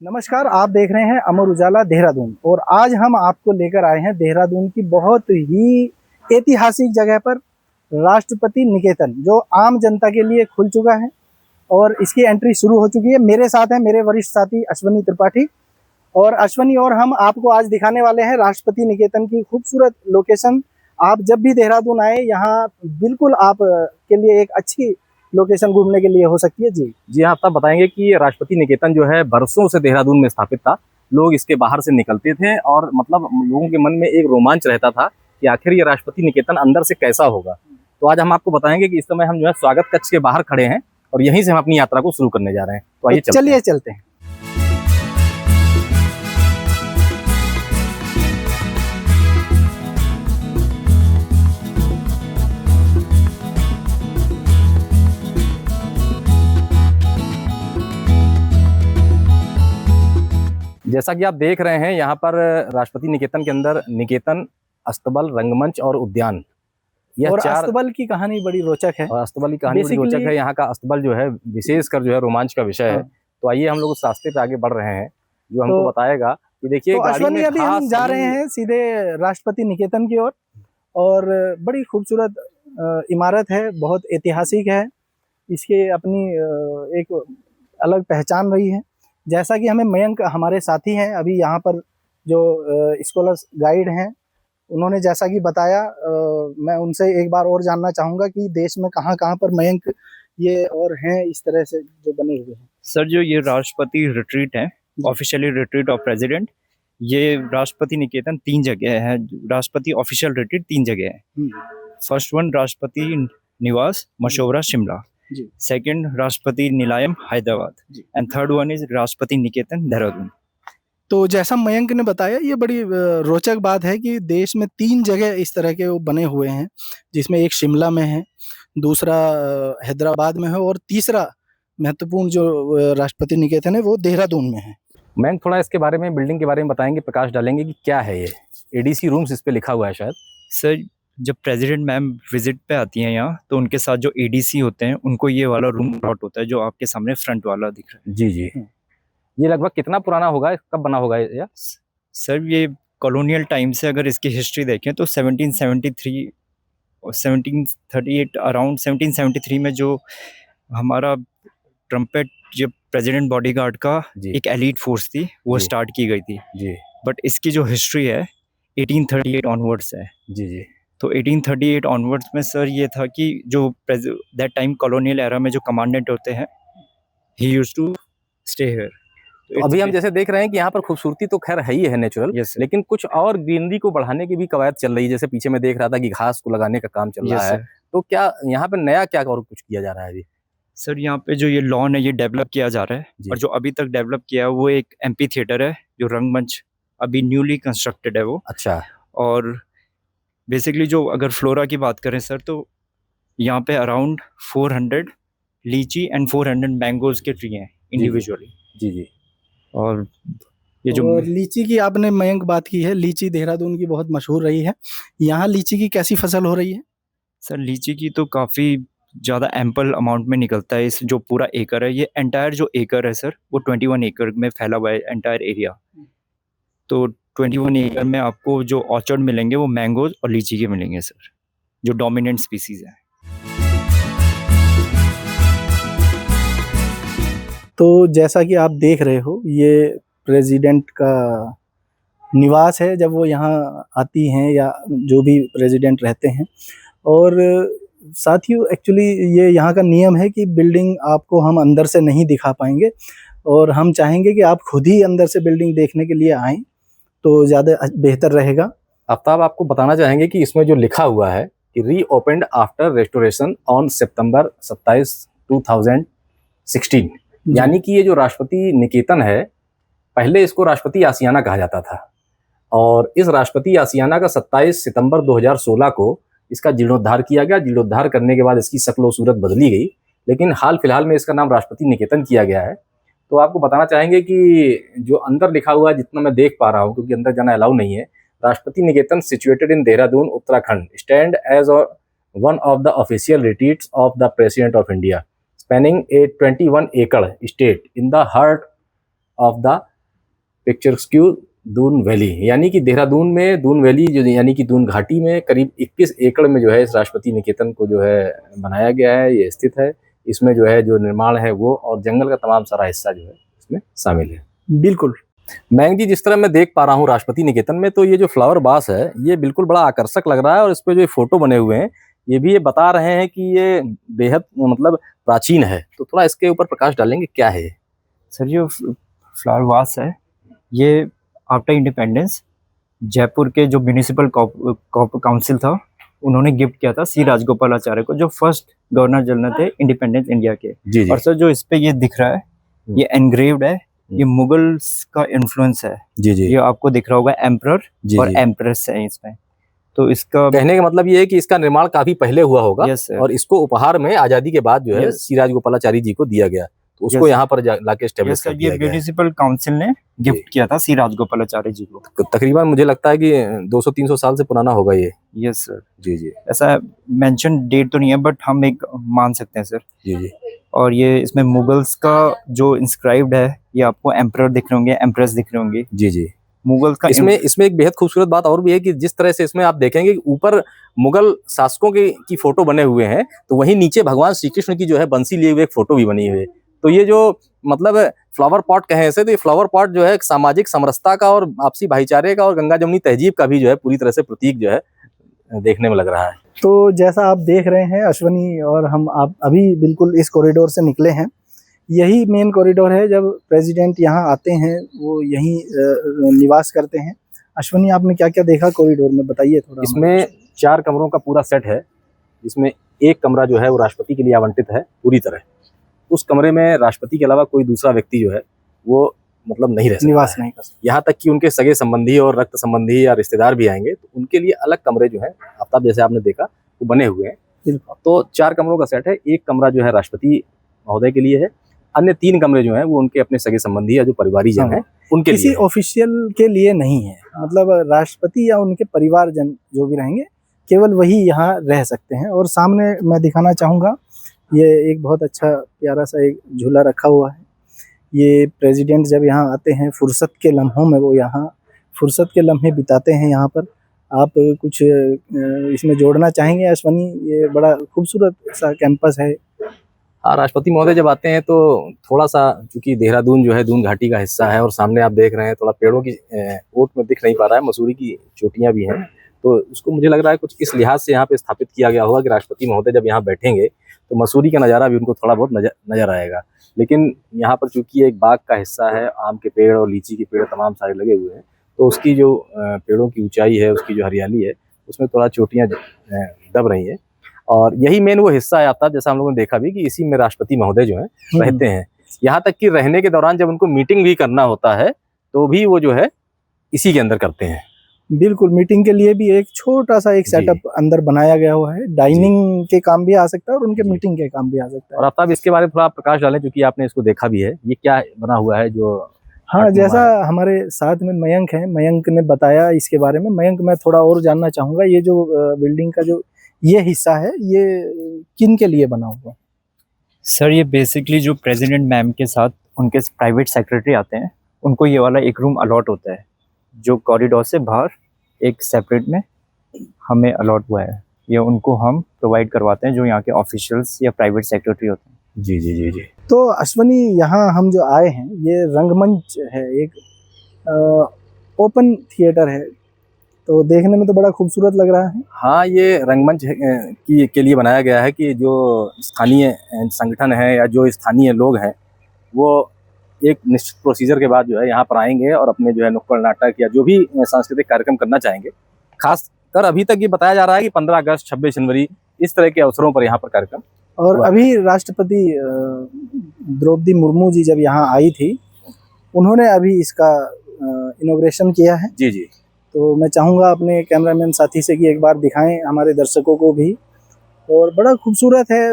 नमस्कार, आप देख रहे हैं अमर उजाला देहरादून और आज हम आपको लेकर आए हैं देहरादून की बहुत ही ऐतिहासिक जगह पर राष्ट्रपति निकेतन, जो आम जनता के लिए खुल चुका है और इसकी एंट्री शुरू हो चुकी है। मेरे साथ हैं मेरे वरिष्ठ साथी अश्वनी त्रिपाठी और अश्वनी और हम आपको आज दिखाने वाले हैं राष्ट्रपति निकेतन की खूबसूरत लोकेशन। आप जब भी देहरादून आए, यहाँ बिल्कुल आप के लिए एक अच्छी लोकेशन घूमने के लिए हो सकती है। जी हाँ, तब बताएंगे कि ये राष्ट्रपति निकेतन जो है बरसों से देहरादून में स्थापित था। लोग इसके बाहर से निकलते थे और मतलब लोगों के मन में एक रोमांच रहता था कि आखिर ये राष्ट्रपति निकेतन अंदर से कैसा होगा। तो आज हम आपको बताएंगे कि इस समय हम जो है स्वागत कक्ष के बाहर खड़े हैं और यहीं से हम अपनी यात्रा को शुरू करने जा रहे हैं। तो आइए चलिए चलते हैं। जैसा कि आप देख रहे हैं, यहाँ पर राष्ट्रपति निकेतन के अंदर निकेतन, अस्तबल, रंगमंच और उद्यान, यह और अस्तबल की कहानी बड़ी रोचक है। और अस्तबल की कहानी बड़ी रोचक है। यहाँ का अस्तबल जो है विशेषकर जो है रोमांच का विषय है। तो आइए हम लोग उस रास्ते पे आगे बढ़ रहे हैं जो हमको बताएगा कि देखिए तो अश्वनी, अभी हम जा रहे हैं सीधे राष्ट्रपति निकेतन की ओर और बड़ी खूबसूरत इमारत है, बहुत ऐतिहासिक है। इसके अपनी एक अलग पहचान रही है। जैसा कि हमें मयंक हमारे साथी हैं अभी यहाँ पर जो स्कॉलर्स गाइड हैं, उन्होंने जैसा कि बताया, मैं उनसे एक बार और जानना चाहूँगा कि देश में कहाँ कहाँ पर मयंक ये और हैं इस तरह से जो बने हुए हैं। सर, जो ये राष्ट्रपति रिट्रीट है, ऑफिशियली रिट्रीट ऑफ प्रेसिडेंट, ये राष्ट्रपति निकेतन 3 जगह है। राष्ट्रपति ऑफिशियल रिट्रीट 3 जगह है। फर्स्ट वन राष्ट्रपति निवास Mashobra Shimla, second Rashtrapati Nilayam Hyderabad and third one is Rashtrapati Niketan Dehradun. तो जैसा मयंक ने बताया, ये बड़ी रोचक बात है कि देश में 3 जगह इस तरह के वो बने हुए हैं, जिसमें एक शिमला में है, दूसरा हैदराबाद में है और तीसरा महत्वपूर्ण जो राष्ट्रपति निकेतन है वो देहरादून में है। मयंक थोड़ा इसके बारे में, बिल्डिंग के बारे में बताएंगे, प्रकाश डालेंगे कि क्या है ये। एडीसी रूम्स इस पे लिखा हुआ है शायद। सर, जब प्रेसिडेंट मैम विजिट पे आती हैं यहाँ, तो उनके साथ जो एडीसी होते हैं उनको ये वाला रूम अलॉट होता है जो आपके सामने फ्रंट वाला दिख रहा है। जी जी। ये लगभग कितना पुराना होगा, कब बना होगा ये? सर, ये कॉलोनियल टाइम से अगर इसकी हिस्ट्री देखें तो 1773 और 1738, अराउंड 1773 में जो हमारा ट्रम्पेट, जो प्रेसिडेंट बॉडीगार्ड का एक एलीट फोर्स थी, वो स्टार्ट की गई थी जी। बट इसकी जो हिस्ट्री है 1838 ऑनवर्ड्स है। जी जी। तो 1838 ऑनवर्ड्स में सर ये था कि जो दैट टाइम कॉलोनियल एरा में जो कमांडेंट होते हैं, he used to stay here. तो अभी हम जैसे देख रहे हैं कि यहाँ पर खूबसूरती तो खैर है ही है नेचुरल, लेकिन कुछ और ग्रीनरी को बढ़ाने की भी कवायद चल रही है। जैसे पीछे में देख रहा था कि घास को लगाने का काम चल रहा है। तो क्या यहाँ पे नया क्या और कुछ किया जा रहा है अभी? सर, यहाँ पे जो ये लॉन है ये डेवलप किया जा रहा है और जो अभी तक डेवलप किया है वो एक एम्पी थिएटर है, जो रंगमंच अभी न्यूली कंस्ट्रक्टेड है वो। अच्छा। और बेसिकली जो अगर फ्लोरा की बात करें सर, तो यहाँ पे अराउंड 400 लीची एंड 400 मैंगोज के ट्री हैं इंडिविजुअली। जी जी। और ये जो लीची की आपने मयंक बात की है, लीची देहरादून की बहुत मशहूर रही है। यहाँ लीची की कैसी फसल हो रही है? सर, लीची की तो काफ़ी ज़्यादा एम्पल अमाउंट में निकलता है। इस जो पूरा एकड़ है, ये एंटायर जो एकड़ है सर, वो 21 एकड़ में फैला हुआ है एंटायर एरिया। तो 21 एकड़ में आपको जो ऑर्चर्ड मिलेंगे वो मैंगोज और लीची के मिलेंगे सर, जो डोमिनेंट स्पीसीज हैं। तो जैसा कि आप देख रहे हो, ये प्रेसिडेंट का निवास है जब वो यहाँ आती हैं या जो भी प्रेसिडेंट रहते हैं। और साथियों, एक्चुअली ये यहाँ का नियम है कि बिल्डिंग आपको हम अंदर से नहीं दिखा पाएंगे और हम चाहेंगे कि आप खुद ही अंदर से बिल्डिंग देखने के लिए आएँ तो ज़्यादा बेहतर रहेगा। आफ्ताब, आपको बताना चाहेंगे कि इसमें जो लिखा हुआ है कि रीओपेंड आफ्टर रेस्टोरेशन ऑन सितंबर 27, 2016, यानी कि ये जो राष्ट्रपति निकेतन है, पहले इसको राष्ट्रपति आसियाना कहा जाता था और इस राष्ट्रपति आसियाना का 27 सितंबर 2016 को इसका जीर्णोद्धार किया गया। जीर्णोद्धार करने के बाद इसकी शक्ल और सूरत बदली गई, लेकिन हाल फिलहाल में इसका नाम राष्ट्रपति निकेतन किया गया है। तो आपको बताना चाहेंगे कि जो अंदर लिखा हुआ है, जितना मैं देख पा रहा हूँ, क्योंकि अंदर जाना अलाउ नहीं है, Rashtrapati Niketan situated in Dehradun, Uttarakhand, stand as one of the official retreats of the president of India, spanning a 21 acre estate in the heart of the picturesque Doon valley, यानी कि देहरादून में दून वैली जो यानी कि दून घाटी में करीब 21 एकड़ में जो है इस राष्ट्रपति निकेतन को जो है बनाया गया है, ये स्थित है। इसमें जो है जो निर्माण है वो और जंगल का तमाम सारा हिस्सा जो है इसमें शामिल है। बिल्कुल। मयंक जी, जिस तरह मैं देख पा रहा हूँ राष्ट्रपति निकेतन में, तो ये जो फ्लावर बास है ये बिल्कुल बड़ा आकर्षक लग रहा है और इस पे जो फोटो बने हुए हैं ये भी ये बता रहे हैं कि ये बेहद मतलब प्राचीन है। तो थोड़ा इसके ऊपर प्रकाश डालेंगे, क्या है ये? सर जो फ्लावर वास है ये आफ्टर इंडिपेंडेंस जयपुर के जो म्यूनिसिपल काउंसिल था उन्होंने गिफ्ट किया था सी राजगोपालाचार्य को, जो फर्स्ट गवर्नर जनरल थे इंडिपेंडेंस इंडिया के। जी जी और सर जो इस पे ये दिख रहा है ये एनग्रेव्ड है, ये मुगल्स का इन्फ्लुएंस है। जी जी ये आपको दिख रहा होगा एम्परर जी और जी। एम्प्रेस है इसमें। तो इसका कहने का मतलब ये है कि इसका निर्माण काफी पहले हुआ होगा यस सर, और इसको उपहार में आजादी के बाद जो है Yes. श्री राजगोपालाचारी जी को दिया गया, तो उसको Yes. यहाँ पर लाके यस स्टेब्लिश सर, कर ये दिया गया है। म्यूनिसिपल काउंसिल ने गिफ्ट किया था सी राजगोपालाचार्य जी को। तकरीबन मुझे लगता है कि 200-300 साल से पुराना होगा ये। यस सर, जी जी ऐसा मेंशन डेट तो नहीं है बट हम एक मान सकते हैं सर। जी जी और ये इसमें मुगल्स का जो इंस्क्राइब्ड है, ये आपको एम्परर दिख रहे होंगे, एम्प्रेस दिख रहे होंगे, जी जी। मुगल्स का इसमें एक बेहद खूबसूरत बात और भी है कि जिस तरह से इसमें आप देखेंगे कि ऊपर मुगल शासकों की फोटो बने हुए हैं, तो वहीं नीचे भगवान श्री कृष्ण की जो है बंसी लिए हुए एक फोटो भी बनी हुई है। तो ये जो मतलब फ्लावर पॉट कहें ऐसे, तो ये फ्लावर पॉट जो है एक सामाजिक समरसता का और आपसी भाईचारे का और गंगा जमुनी तहजीब का भी जो है पूरी तरह से प्रतीक जो है देखने में लग रहा है। तो जैसा आप देख रहे हैं अश्वनी और हम आप अभी बिल्कुल इस कॉरिडोर से निकले हैं। यही मेन कॉरिडोर है, जब प्रेसिडेंट यहाँ आते हैं वो यहीं निवास करते हैं। अश्वनी, आपने क्या क्या देखा कॉरिडोर में, बताइए थोड़ा। इसमें 4 कमरों का पूरा सेट है, जिसमें एक कमरा जो है वो राष्ट्रपति के लिए आवंटित है पूरी तरह। उस कमरे में राष्ट्रपति के अलावा कोई दूसरा व्यक्ति जो है वो मतलब नहीं रह सकता, निवास नहीं कर सकते। यहाँ तक कि उनके सगे संबंधी और रक्त संबंधी या रिश्तेदार भी आएंगे तो उनके लिए अलग कमरे जो है आफ्ताब जैसे आपने देखा वो बने हुए हैं। तो 4 कमरों का सेट है। एक कमरा जो है राष्ट्रपति महोदय के लिए है, अन्य 3 कमरे जो हैं वो उनके अपने सगे संबंधी या जो परिवारीजन हैं उनके लिए किसी ऑफिशियल के लिए नहीं है, मतलब राष्ट्रपति या उनके परिवारजन जो भी रहेंगे केवल वही यहाँ रह सकते हैं। और सामने मैं दिखाना चाहूँगा, ये एक बहुत अच्छा प्यारा सा एक झूला रखा हुआ है। ये प्रेसिडेंट जब यहाँ आते हैं फुर्सत के लम्हों में वो यहाँ फुर्सत के लम्हे बिताते हैं यहाँ पर। आप कुछ इसमें जोड़ना चाहेंगे अश्वनी? ये बड़ा खूबसूरत सा कैंपस है। हाँ, राष्ट्रपति महोदय जब आते हैं तो थोड़ा सा, चूंकि देहरादून जो है दून घाटी का हिस्सा है और सामने आप देख रहे हैं थोड़ा पेड़ों की ओट में दिख नहीं पा रहा है, मसूरी की चोटियां भी हैं, तो उसको मुझे लग रहा है कुछ इस लिहाज से यहाँ पे स्थापित किया गया होगा कि राष्ट्रपति महोदय जब यहाँ बैठेंगे तो मसूरी का नज़ारा भी उनको थोड़ा बहुत नजर आएगा। लेकिन यहाँ पर चूंकि एक बाग का हिस्सा है, आम के पेड़ और लीची के पेड़ तमाम सारे लगे हुए हैं, तो उसकी जो पेड़ों की ऊंचाई है, उसकी जो हरियाली है, उसमें थोड़ा चोटियाँ दब रही हैं। और यही मेन वो हिस्सा है आफ्ताब, जैसा हम लोगों ने देखा भी कि इसी में राष्ट्रपति महोदय जो है रहते हैं। यहाँ तक कि रहने के दौरान जब उनको मीटिंग भी करना होता है तो भी वो जो है इसी के अंदर करते हैं। बिल्कुल, मीटिंग के लिए भी एक छोटा सा एक सेटअप अंदर बनाया गया हुआ है। डाइनिंग के काम भी आ सकता है और उनके मीटिंग के काम भी आ सकता है। और आफ्ताब इसके बारे में थोड़ा प्रकाश डालें, क्योंकि आपने इसको देखा भी है, ये क्या बना हुआ है जो? हाँ, जैसा हमारे साथ में मयंक है, मयंक ने बताया इसके बारे में। मयंक, मैं थोड़ा और जानना चाहूंगा, ये जो बिल्डिंग का जो ये हिस्सा है ये किन के लिए बना हुआ? सर ये बेसिकली जो प्रेसिडेंट मैम के साथ उनके प्राइवेट सेक्रेटरी आते हैं उनको ये वाला एक रूम अलॉट होता है, जो कॉरिडोर से बाहर एक सेपरेट में हमें अलॉट हुआ है। ये उनको हम प्रोवाइड करवाते हैं जो यहाँ के ऑफिशियल्स या प्राइवेट सेक्रेटरी होते हैं। जी जी जी जी। तो अश्वनी, यहाँ हम जो आए हैं ये रंगमंच है, एक ओपन थिएटर है, तो देखने में तो बड़ा खूबसूरत लग रहा है। हाँ, ये रंगमंच के लिए बनाया गया है कि जो स्थानीय संगठन है या जो स्थानीय लोग हैं वो एक निश्चित प्रोसीजर के बाद जो है यहाँ पर आएंगे और अपने जो है नुक्कड़ नाटक या जो भी सांस्कृतिक कार्यक्रम करना चाहेंगे। खासकर अभी तक ये बताया जा रहा है कि 15 अगस्त 26 जनवरी इस तरह के अवसरों पर यहाँ पर कार्यक्रम। और अभी राष्ट्रपति द्रौपदी मुर्मू जी जब यहाँ आई थी, उन्होंने अभी इसका इनॉग्रेशन किया है। जी जी। तो मैं चाहूँगा अपने कैमरामैन साथी से कि एक बार दिखाएं हमारे दर्शकों को भी। और बड़ा खूबसूरत है,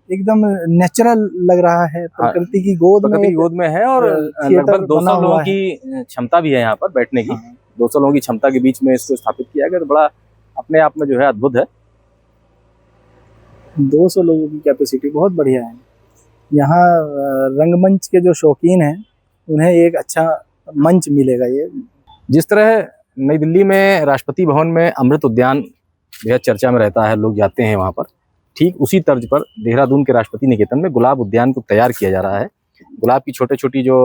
एकदम नेचुरल लग रहा है, प्रकृति की गोद में है और लगभग 200 लोगों की क्षमता भी है यहाँ पर बैठने की। 200 लोगों की क्षमता के बीच में इसको स्थापित किया गया, तो बड़ा अपने आप में जो है अद्भुत है। 200 लोगों की कैपेसिटी बहुत बढ़िया है। यहाँ रंगमंच के जो शौकीन हैं उन्हें एक अच्छा मंच मिलेगा। ये जिस तरह नई दिल्ली में राष्ट्रपति भवन में अमृत उद्यान बेहद चर्चा में रहता है, लोग जाते हैं वहाँ पर, ठीक उसी तर्ज पर देहरादून के राष्ट्रपति निकेतन में गुलाब उद्यान को तैयार किया जा रहा है। गुलाब की छोटे छोटी जो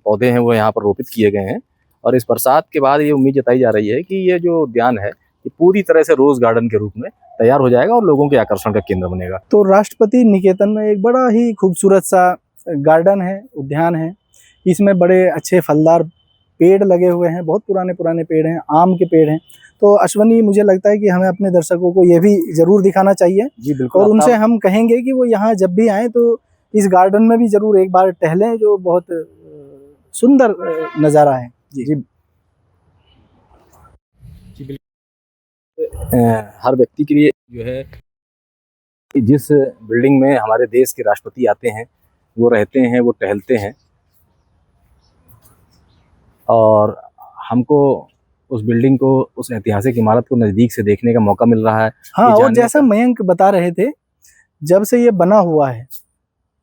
पौधे हैं वो यहाँ पर रोपित किए गए हैं, और इस बरसात के बाद ये उम्मीद जताई जा रही है कि ये जो उद्यान है ये पूरी तरह से रोज गार्डन के रूप में तैयार हो जाएगा और लोगों के आकर्षण का केंद्र बनेगा। तो राष्ट्रपति निकेतन में एक बड़ा ही खूबसूरत सा गार्डन है, उद्यान है। इसमें बड़े अच्छे फलदार पेड़ लगे हुए हैं, बहुत पुराने पुराने पेड़ हैं, आम के पेड़ हैं। तो अश्वनी, मुझे लगता है कि हमें अपने दर्शकों को ये भी जरूर दिखाना चाहिए। जी बिल्कुल। और उनसे हम कहेंगे कि वो यहाँ जब भी आएँ तो इस गार्डन में भी जरूर एक बार टहलें, जो बहुत सुंदर नज़ारा है। जी हर व्यक्ति के लिए जो है कि जिस बिल्डिंग में हमारे देश के राष्ट्रपति आते हैं, वो रहते हैं, वो टहलते हैं, और हमको उस बिल्डिंग को, उस ऐतिहासिक इमारत को नज़दीक से देखने का मौका मिल रहा है। हाँ, और जैसा मयंक बता रहे थे, जब से ये बना हुआ है,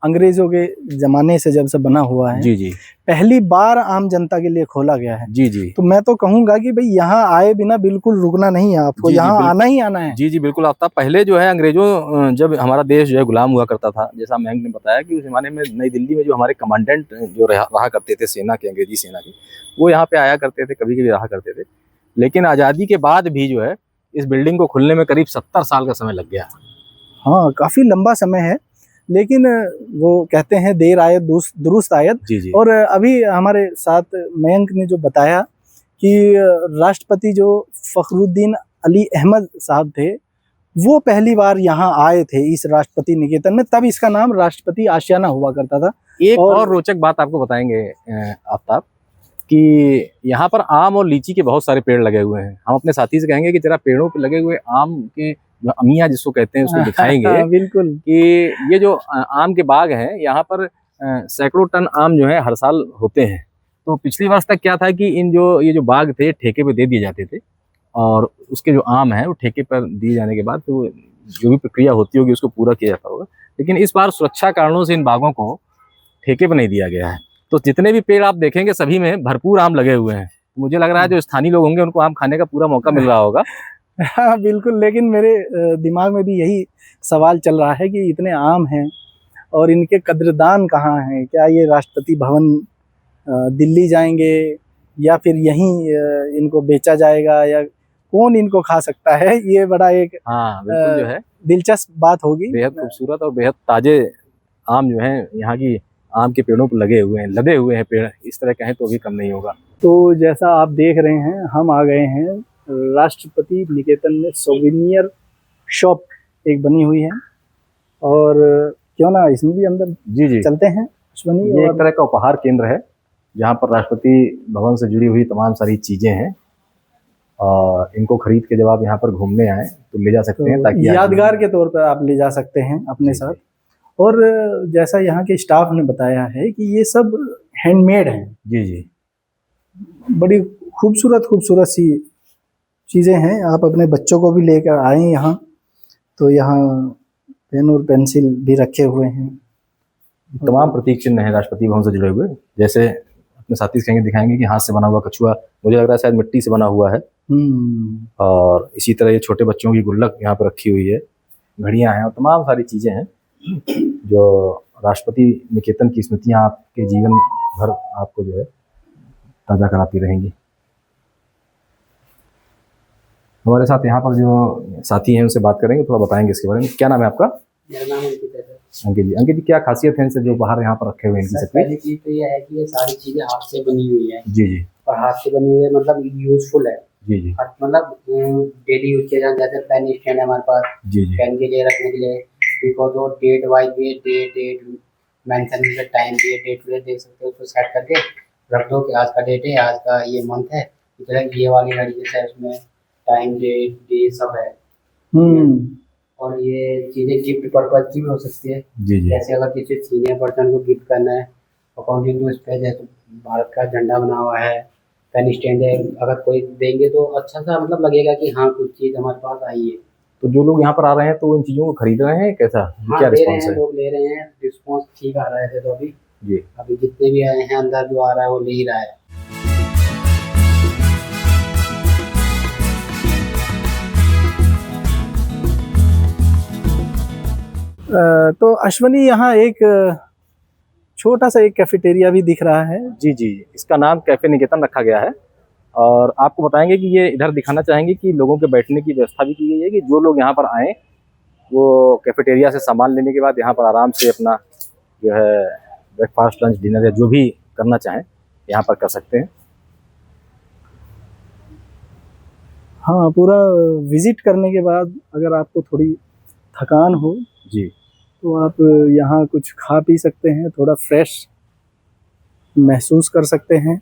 अंग्रेजों के ज़माने से जब से बना हुआ है, जी जी, पहली बार आम जनता के लिए खोला गया है। जी जी, तो मैं तो कहूँगा कि भाई यहाँ आए बिना बिल्कुल रुकना नहीं है आपको, यहाँ आना ही आना है। जी जी बिल्कुल। आफ्ताब, पहले जो है अंग्रेजों, जब हमारा देश जो है गुलाम हुआ करता था, जैसा मयंक ने बताया कि उस जमाने में नई दिल्ली में जो हमारे कमांडेंट जो रहा करते थे सेना के, अंग्रेजी सेना के, वो यहाँ पे आया करते थे, कभी कभी रहा करते थे। लेकिन आज़ादी के बाद भी जो है इस बिल्डिंग को खुलने में करीब 70 साल का समय लग गया। हाँ, काफ़ी लंबा समय है, लेकिन वो कहते हैं देर आयत दुरुस्त आयत। जी जी। और अभी हमारे साथ मयंक ने जो बताया कि राष्ट्रपति जो फखरुद्दीन अली अहमद साहब थे, वो पहली बार यहाँ आए थे इस राष्ट्रपति निकेतन में, तब इसका नाम राष्ट्रपति आशियाना हुआ करता था। एक और रोचक बात आपको बताएंगे आफ्ताब, कि यहाँ पर आम और लीची के बहुत सारे पेड़ लगे हुए हैं। हम अपने साथी से कहेंगे कि जरा पेड़ों पे लगे हुए आम के अमिया जिसको कहते हैं उसको दिखाएंगे। बिल्कुल। कि ये जो आम के बाग हैं, यहाँ पर सैकड़ों टन आम जो है हर साल होते हैं। तो पिछली वर्ष तक क्या था कि ये जो बाग थे ठेके पे दे दिए जाते थे, और उसके जो आम है वो ठेके पर दिए जाने के बाद तो जो भी प्रक्रिया होती होगी उसको पूरा किया जाता होगा। लेकिन इस बार सुरक्षा कारणों से इन बागों को ठेके पर नहीं दिया गया है। तो जितने भी पेड़ आप देखेंगे सभी में भरपूर आम लगे हुए हैं। मुझे लग रहा है जो स्थानीय लोग होंगे उनको आम खाने का पूरा मौका मिल रहा होगा। हाँ बिल्कुल, लेकिन मेरे दिमाग में भी यही सवाल चल रहा है कि इतने आम हैं और इनके कद्रदान कहाँ हैं? क्या ये राष्ट्रपति भवन दिल्ली जाएंगे या फिर यहीं इनको बेचा जाएगा, या कौन इनको खा सकता है? ये बड़ा एक हाँ बिल्कुल जो है दिलचस्प बात होगी। बेहद खूबसूरत और बेहद ताजे आम जो हैं यहाँ की आम के पेड़ों पर लगे हुए हैं, लदे हुए हैं पेड़, इस तरह कहें तो भी कम नहीं होगा। तो जैसा आप देख रहे हैं, हम आ गए हैं राष्ट्रपति निकेतन में। सोविनियर शॉप एक बनी हुई है, और क्यों ना इसमें भी अंदर जी जी चलते हैं। ये एक तरह का उपहार केंद्र है जहाँ पर राष्ट्रपति भवन से जुड़ी हुई तमाम सारी चीजें हैं, और इनको खरीद के जब आप यहाँ पर घूमने आए तो ले जा सकते हैं, ताकि यादगार के तौर पर आप ले जा सकते हैं अपने साथ। और जैसा यहाँ के स्टाफ ने बताया है कि ये सब हैंडमेड है। जी जी, बड़ी खूबसूरत खूबसूरत सी चीज़ें हैं। आप अपने बच्चों को भी लेकर आए यहाँ, तो यहाँ पेन और पेंसिल भी रखे हुए हैं। तमाम प्रतीक चिन्ह हैं राष्ट्रपति भवन से जुड़े हुए। जैसे अपने साथी से कहेंगे, दिखाएंगे कि हाथ से बना हुआ कछुआ, मुझे लग रहा है शायद मिट्टी से बना हुआ है। और इसी तरह ये छोटे बच्चों की गुल्लक यहाँ पर रखी हुई है, घड़ियाँ हैं और तमाम सारी चीज़ें हैं जो राष्ट्रपति निकेतन की स्मृतियाँ आपके जीवन भर आपको जो है ताज़ा कराती रहेंगी। हमारे साथ यहाँ पर जो साथी हैं उनसे बात करेंगे, थोड़ा बताएंगे इसके बारे में। क्या नाम है आपका? मेरा नाम अंकित है। अंकित जी, अंकित जी क्या खासियत है इनसे जो बाहर यहाँ पर रखे हुए हैं? इनकी पहली चीज तो ये है कि ये सारी चीजें हाथ से बनी हुई है। जी जी, और हाथ से बनी हुई है मतलब यूजफुल है। जी जी, मतलब डेली यूज किया जाता है। जैसे पेन स्टैंड है हमारे पास, जी जी, पेन के लिए रखने के लिए, बिकॉज वो डेट वाइज भी डेट मेंशन में टाइम भी डेट टू डेट देख सकते हो, उसको सेट करके रख दो कि आज का डेट है, आज का ये मंथ है। इस ये वाली घड़ी जैसे है उसमें टाइम डेट डे सब है। और ये चीजें गिफ्ट पर्पज की भी हो सकती है। जी जी, जैसे अगर किसी सीनियर पर्सन को गिफ्ट करना है, अकॉर्डिंग टू इस पे जैसे भारत का झंडा बना हुआ है, पेन स्टैंड है, अगर कोई देंगे तो अच्छा सा मतलब लगेगा कि हाँ कुछ चीज हमारे पास आई है। तो जो लोग यहाँ पर आ रहे हैं तो इन चीज़ों को खरीद रहे हैं, कैसा हाँ, क्या ले रहे रिस्पॉन्स हैं, है? लोग ले रहे हैं, रिस्पॉन्स ठीक आ रहा है ऐसे तो अभी। जी। अभी जितने भी आए हैं अंदर जो आ रहा है वो ले ही रहा है। तो अश्वनी, यहाँ एक छोटा सा एक कैफेटेरिया भी दिख रहा है। जी जी, इसका नाम कैफे निकेतन रखा गया है। और आपको बताएंगे कि ये इधर दिखाना चाहेंगे कि लोगों के बैठने की व्यवस्था भी की गई है कि जो लोग यहाँ पर आए वो कैफेटेरिया से सामान लेने के बाद यहाँ पर आराम से अपना जो है ब्रेकफास्ट, लंच, डिनर या जो भी करना चाहें यहाँ पर कर सकते हैं। हाँ, पूरा विजिट करने के बाद अगर आपको थोड़ी थकान हो जी तो आप यहाँ कुछ खा पी सकते हैं, थोड़ा फ्रेश महसूस कर सकते हैं।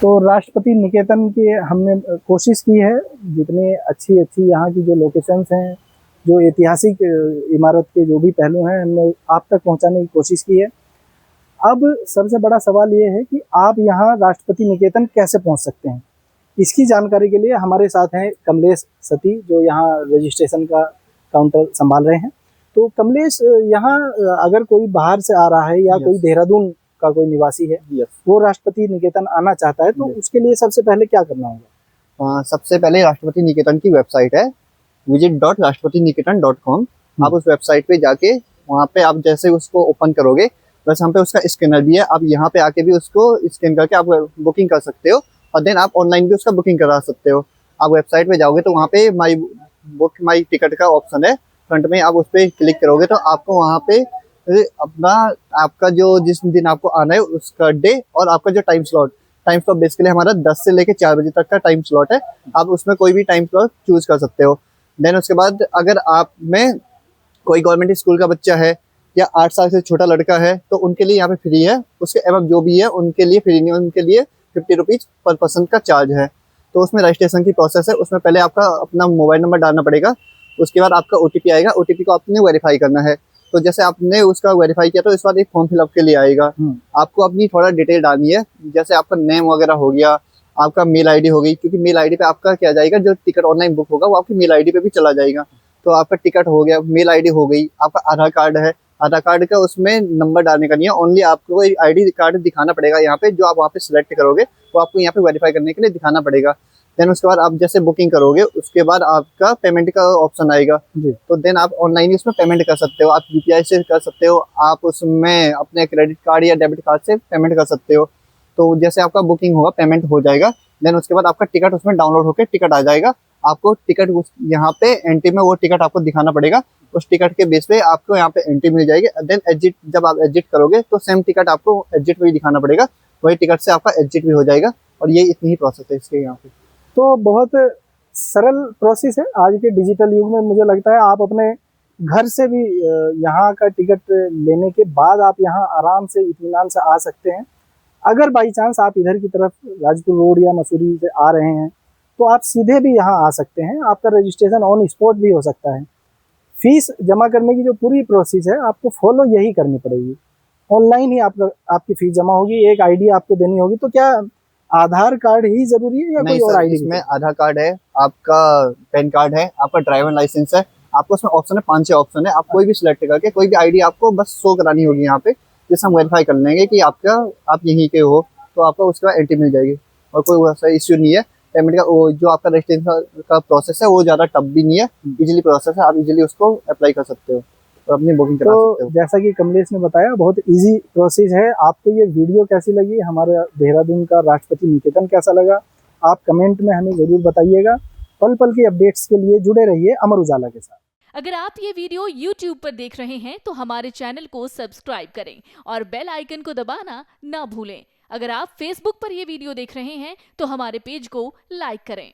तो राष्ट्रपति निकेतन की हमने कोशिश की है, जितनी अच्छी यहाँ की जो लोकेशंस हैं, जो ऐतिहासिक इमारत के जो भी पहलू हैं, हमने आप तक पहुँचाने की कोशिश की है। अब सबसे बड़ा सवाल ये है कि आप यहाँ राष्ट्रपति निकेतन कैसे पहुँच सकते हैं। इसकी जानकारी के लिए हमारे साथ हैं कमलेश सती, जो यहाँ रजिस्ट्रेशन का काउंटर संभाल रहे हैं। तो कमलेश, यहाँ अगर कोई बाहर से आ रहा है या कोई देहरादून का कोई निवासी है, वो राष्ट्रपति निकेतन आना चाहता है, तो उसके लिए सबसे पहले क्या करना होगा? सबसे पहले राष्ट्रपति निकेतन की वेबसाइट है visit.rashtrapatiniketan.com। आप उस वेबसाइट पे जाके वहाँ पे आप जैसे उसको ओपन करोगे वैसे हम पे उसका स्कैनर भी है। आप यहाँ पे आके भी उसको स्कैन करके आप बुकिंग कर सकते हो और देन आप ऑनलाइन भी उसका बुकिंग करा सकते हो। आप वेबसाइट पे जाओगे तो वहाँ पे माई टिकट का ऑप्शन है, फ्रंट में आप उस पर क्लिक करोगे तो आपको वहाँ पे अपना आपका जो जिस दिन आपको आना है उसका डे और आपका जो टाइम स्लॉट बेसिकली हमारा 10 से लेके 4 बजे तक का टाइम स्लॉट है। आप उसमें कोई भी टाइम स्लॉट चूज कर सकते हो। देन उसके बाद अगर आप में कोई गवर्नमेंट स्कूल का बच्चा है या 8 साल से छोटा लड़का है तो उनके लिए यहाँ पे फ्री है। उसके एवं जो भी है उनके लिए फ्री नहीं, उनके लिए 50 रुपीज़ पर पर्सन का चार्ज है। तो उसमें रजिस्ट्रेशन की प्रोसेस है, उसमें पहले आपका अपना मोबाइल नंबर डालना पड़ेगा, उसके बाद आपका OTP आएगा, OTP को आपने वेरीफाई करना है। तो जैसे आपने उसका वेरीफाई किया तो इस बार एक फॉर्म फिलअप के लिए आएगा। आपको अपनी थोड़ा डिटेल डालनी है, जैसे आपका नेम वगैरह हो गया, आपका मेल आईडी हो गई, क्योंकि मेल आईडी पे आपका क्या जाएगा, जो टिकट ऑनलाइन बुक होगा वो आपकी मेल आईडी पे भी चला जाएगा। तो आपका टिकट हो गया, मेल आईडी हो गई, आपका आधार कार्ड है, आधार कार्ड का उसमें नंबर डालने का नहीं है, ओनली आपको ID कार्ड दिखाना पड़ेगा यहाँ पे, जो आप वहाँ पे सिलेक्ट करोगे वो आपको यहाँ पे वेरीफाई करने के लिए दिखाना पड़ेगा। देन उसके बाद आप जैसे बुकिंग करोगे उसके बाद आपका पेमेंट का ऑप्शन आएगा। तो देन आप ऑनलाइन उसमें पेमेंट कर सकते हो, आप UPI से कर सकते हो, आप उसमें अपने क्रेडिट कार्ड या डेबिट कार्ड से पेमेंट कर सकते हो। तो जैसे आपका बुकिंग होगा, पेमेंट हो जाएगा, देन उसके बाद आपका टिकट उसमें डाउनलोड होकर टिकट आ जाएगा। आपको टिकट यहाँ पे एंट्री में वो टिकट आपको दिखाना पड़ेगा, उस टिकट के बेस पे आपको यहाँ पे एंट्री मिल जाएगी। देन एग्जिट, जब आप एग्जिट करोगे तो सेम टिकट आपको एग्जिट में भी दिखाना पड़ेगा, वही टिकट से आपका एग्जिट भी हो जाएगा। और ये इतनी ही प्रोसेस है इसके यहाँ पे। तो बहुत सरल प्रोसेस है आज के डिजिटल युग में। मुझे लगता है आप अपने घर से भी यहाँ का टिकट लेने के बाद आप यहाँ आराम से इत्मीनान से आ सकते हैं। अगर बाई चांस आप इधर की तरफ राजपुर रोड या मसूरी से आ रहे हैं तो आप सीधे भी यहाँ आ सकते हैं, आपका रजिस्ट्रेशन ऑन स्पॉट भी हो सकता है। फीस जमा करने की जो पूरी प्रोसेस है आपको फॉलो यही करनी पड़ेगी, ऑनलाइन ही आपकी फीस जमा होगी, एक ID आपको देनी होगी। तो क्या आधार कार्ड ही जरूरी है या कोई और ID? इसमें आधार कार्ड है, आपका पैन कार्ड है, आपका ड्राइवर लाइसेंस है, आपको उसमें ऑप्शन है 5-6 ऑप्शन है, आप कोई भी सिलेक्ट करके कोई भी ID आपको बस शो करानी होगी यहाँ पे, जिससे हम वेरीफाई कर लेंगे कि आप यहीं के हो, तो आपको उसके बाद एंट्री मिल जाएगी और कोई वैसा इश्यू नहीं है। पेमेंट का वो जो आपका रजिस्ट्रेशन का प्रोसेस है वो ज़्यादा टफ भी नहीं है, इजीली प्रोसेस है, आप इजीली उसको अप्लाई कर सकते हो और अपनी बुकिंग करा सकते हो। जैसा कि कमलेश ने बताया, बहुत इजी प्रोसेस है। आपको ये वीडियो कैसी लगी, हमारे देहरादून का राष्ट्रपति निकेतन कैसा लगा, आप कमेंट में हमें जरूर बताइएगा। पल पल की अपडेट्स के लिए जुड़े रहिए अमर उजाला के साथ। अगर आप ये वीडियो YouTube पर देख रहे हैं तो हमारे चैनल को सब्सक्राइब करें और बेल आइकन को दबाना ना भूलें। अगर आप Facebook पर ये वीडियो देख रहे हैं तो हमारे पेज को लाइक करें।